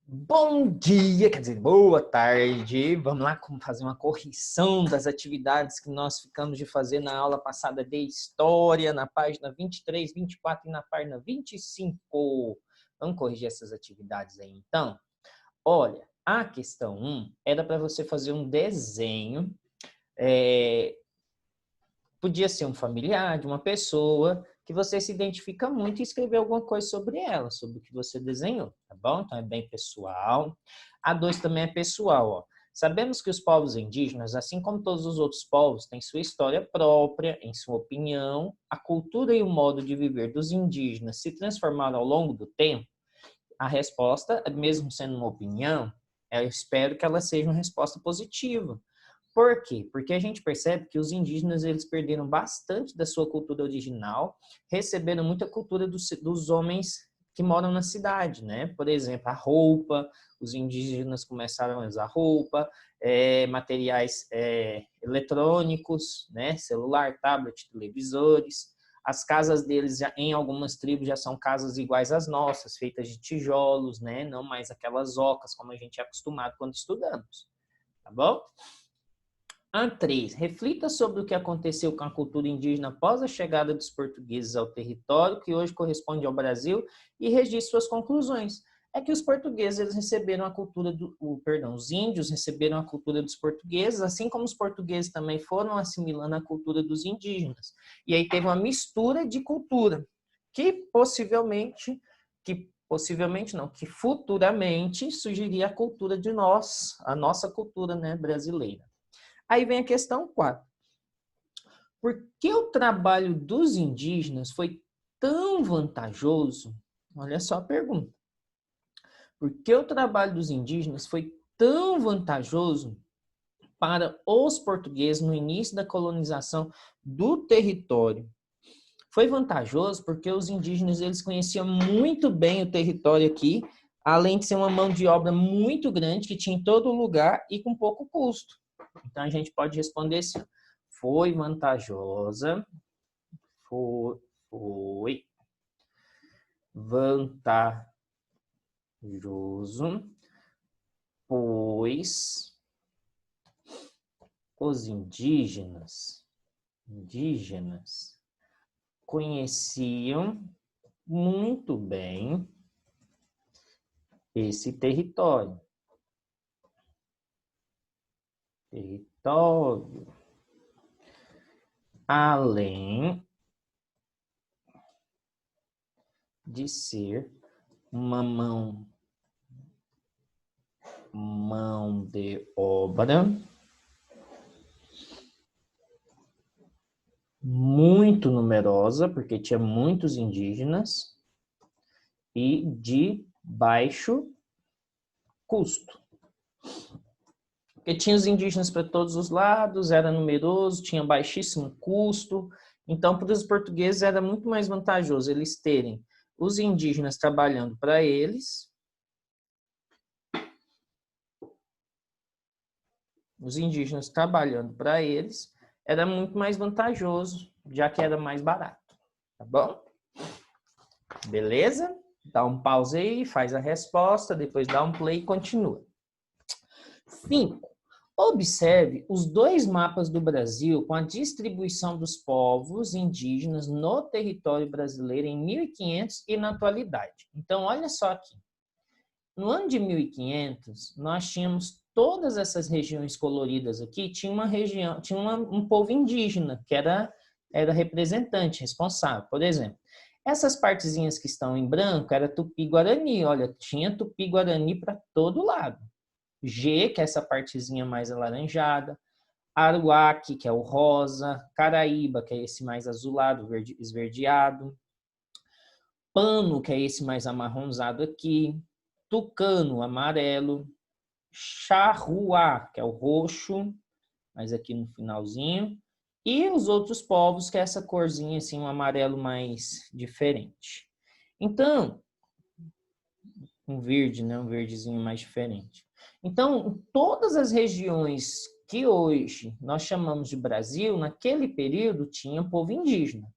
Bom dia, quer dizer, boa tarde. Vamos lá fazer uma correção das atividades que nós ficamos de fazer na aula passada de História, na página 23, 24 e na página 25. Vamos corrigir essas atividades aí, então? Olha, a questão 1 era para você fazer um desenho, podia ser um familiar de uma pessoa que você se identifica muito e escrever alguma coisa sobre ela, sobre o que você desenhou, tá bom? Então é bem pessoal. A 2 também é pessoal, ó. Sabemos que os povos indígenas, assim como todos os outros povos, têm sua história própria, em sua opinião. A cultura e o modo de viver dos indígenas se transformaram ao longo do tempo? A resposta, mesmo sendo uma opinião, eu espero que ela seja uma resposta positiva. Por quê? Porque a gente percebe que os indígenas eles perderam bastante da sua cultura original, receberam muita cultura dos homens que moram na cidade, né? Por exemplo, a roupa, os indígenas começaram a usar roupa, materiais eletrônicos, né? Celular, tablet, televisores. As casas deles, em algumas tribos, já são casas iguais às nossas, feitas de tijolos, né? Não mais aquelas ocas, como a gente é acostumado quando estudamos, tá bom? A 3. Reflita sobre o que aconteceu com a cultura indígena após a chegada dos portugueses ao território, que hoje corresponde ao Brasil, e registre suas conclusões. É que os portugueses eles receberam a cultura os índios receberam a cultura dos portugueses, assim como os portugueses também foram assimilando a cultura dos indígenas. E aí teve uma mistura de cultura, que futuramente surgiria a cultura de nós, a nossa cultura, né, brasileira. Aí vem a questão 4. Por que o trabalho dos indígenas foi tão vantajoso? Olha só a pergunta. Por que o trabalho dos indígenas foi tão vantajoso para os portugueses no início da colonização do território? Foi vantajoso porque os indígenas eles conheciam muito bem o território aqui, além de ser uma mão de obra muito grande que tinha em todo lugar e com pouco custo. Então a gente pode responder assim: foi vantajosa, foi vantajoso, pois os indígenas conheciam muito bem esse território. Além de ser uma mão de obra muito numerosa, porque tinha muitos indígenas, e de baixo custo. Porque tinha os indígenas para todos os lados, era numeroso, tinha baixíssimo custo, então para os portugueses era muito mais vantajoso eles terem os indígenas trabalhando para eles, era muito mais vantajoso, já que era mais barato, tá bom? Beleza? Dá um pause aí, faz a resposta, depois dá um play e continua. 5. Observe os 2 mapas do Brasil com a distribuição dos povos indígenas no território brasileiro em 1500 e na atualidade. Então, olha só aqui. No ano de 1500, nós tínhamos todas essas regiões coloridas aqui, tinha um povo indígena que era representante, responsável. Por exemplo, essas partezinhas que estão em branco era Tupi-Guarani, olha, tinha Tupi-Guarani para todo lado. G, que é essa partezinha mais alaranjada, Aruaque, que é o rosa, Caraíba, que é esse mais azulado, verde, esverdeado, Pano, que é esse mais amarronzado aqui, Tucano, amarelo, Charruá, que é o roxo, mas aqui no finalzinho, e os outros povos, que é essa corzinha assim, um amarelo mais diferente. Então, um verde, né? Um verdezinho mais diferente. Então, todas as regiões que hoje nós chamamos de Brasil, naquele período tinha povo indígena.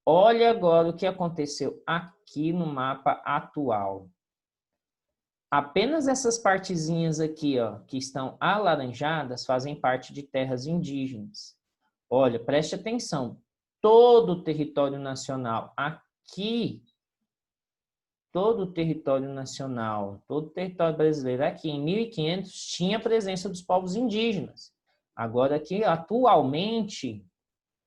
Olha agora o que aconteceu aqui no mapa atual. Apenas essas partezinhas aqui, ó, que estão alaranjadas, fazem parte de terras indígenas. Olha, preste atenção. Todo o território nacional aqui, todo o território nacional, todo o território brasileiro aqui em 1500 tinha a presença dos povos indígenas. Agora aqui, atualmente,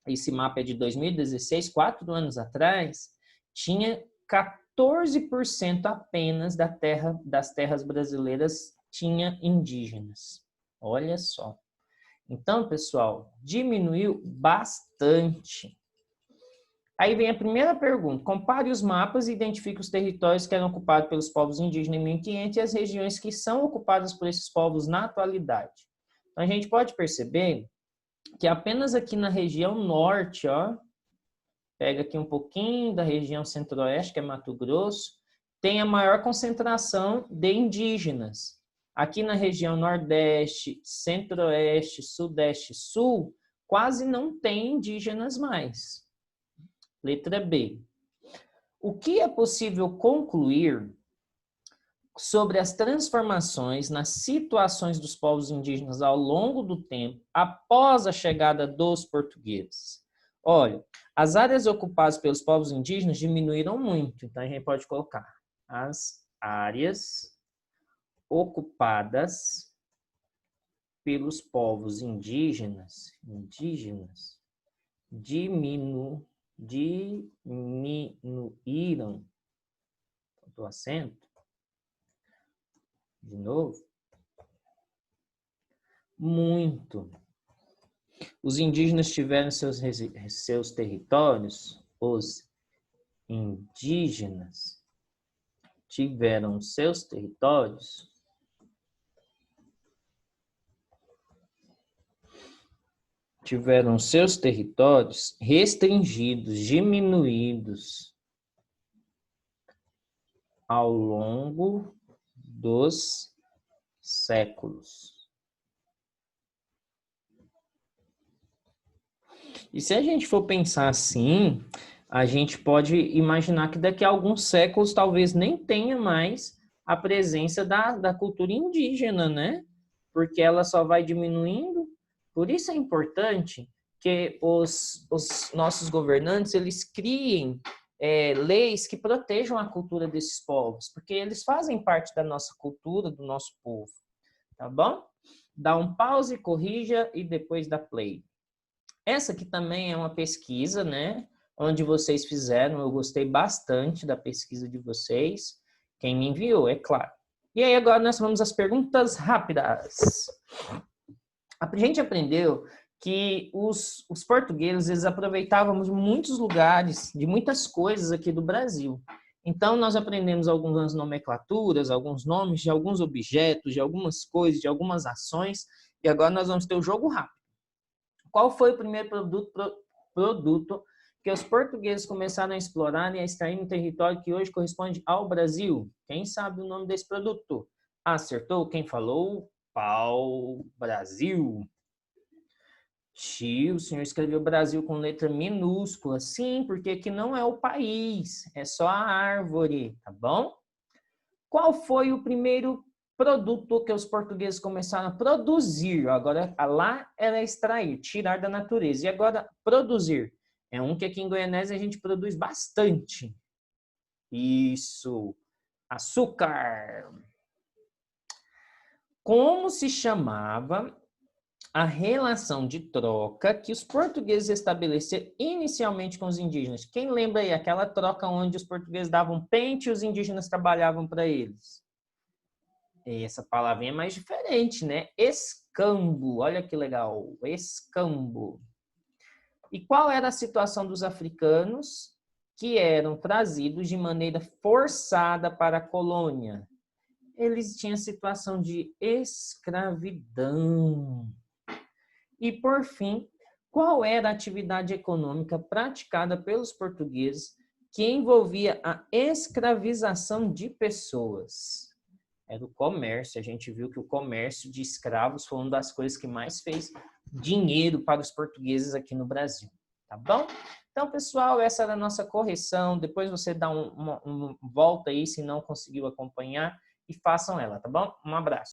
esse mapa é de 2016, 4 anos atrás, tinha 14% apenas das terras brasileiras tinha indígenas. Olha só. Então, pessoal, diminuiu bastante. Aí vem a primeira pergunta. Compare os mapas e identifique os territórios que eram ocupados pelos povos indígenas em 1500 e as regiões que são ocupadas por esses povos na atualidade. Então, a gente pode perceber que apenas aqui na região norte, ó, pega aqui um pouquinho da região centro-oeste, que é Mato Grosso, tem a maior concentração de indígenas. Aqui na região nordeste, centro-oeste, sudeste, sul, quase não tem indígenas mais. Letra B. O que é possível concluir sobre as transformações nas situações dos povos indígenas ao longo do tempo após a chegada dos portugueses? Olha, as áreas ocupadas pelos povos indígenas diminuíram muito, então a gente pode colocar as áreas ocupadas pelos povos indígenas diminuíram, do acento, de novo, muito. Os indígenas tiveram seus territórios, os indígenas tiveram seus territórios restringidos, diminuídos ao longo dos séculos. E se a gente for pensar assim, a gente pode imaginar que daqui a alguns séculos talvez nem tenha mais a presença da cultura indígena, né? Porque ela só vai diminuindo. Por isso é importante que os nossos governantes eles criem leis que protejam a cultura desses povos, porque eles fazem parte da nossa cultura, do nosso povo. Tá bom? Dá um pause, corrija e depois dá play. Essa aqui também é uma pesquisa, né? Onde vocês fizeram, eu gostei bastante da pesquisa de vocês. Quem me enviou, é claro. E aí agora nós vamos às perguntas rápidas. A gente aprendeu que os portugueses eles aproveitavam de muitos lugares, de muitas coisas aqui do Brasil. Então, nós aprendemos algumas nomenclaturas, alguns nomes de alguns objetos, de algumas coisas, de algumas ações. E agora nós vamos ter o jogo rápido. Qual foi o primeiro produto que os portugueses começaram a explorar e a extrair no território que hoje corresponde ao Brasil? Quem sabe o nome desse produto? Acertou? Quem falou? Pau-Brasil. O senhor escreveu Brasil com letra minúscula. Sim, porque aqui não é o país, é só a árvore, tá bom? Qual foi o primeiro produto que os portugueses começaram a produzir? Agora, lá era extrair, tirar da natureza. E agora, produzir. É um que aqui em Goianésia a gente produz bastante. Isso. Açúcar. Como se chamava a relação de troca que os portugueses estabeleceram inicialmente com os indígenas? Quem lembra aí aquela troca onde os portugueses davam pente e os indígenas trabalhavam para eles? Essa palavrinha é mais diferente, né? Escambo. Olha que legal. Escambo. E qual era a situação dos africanos que eram trazidos de maneira forçada para a colônia? Eles tinham situação de escravidão. E, por fim, qual era a atividade econômica praticada pelos portugueses que envolvia a escravização de pessoas? Era o comércio. A gente viu que o comércio de escravos foi uma das coisas que mais fez dinheiro para os portugueses aqui no Brasil. Tá bom? Então, pessoal, essa era a nossa correção. Depois você dá uma volta aí, se não conseguiu acompanhar, e façam ela, tá bom? Um abraço.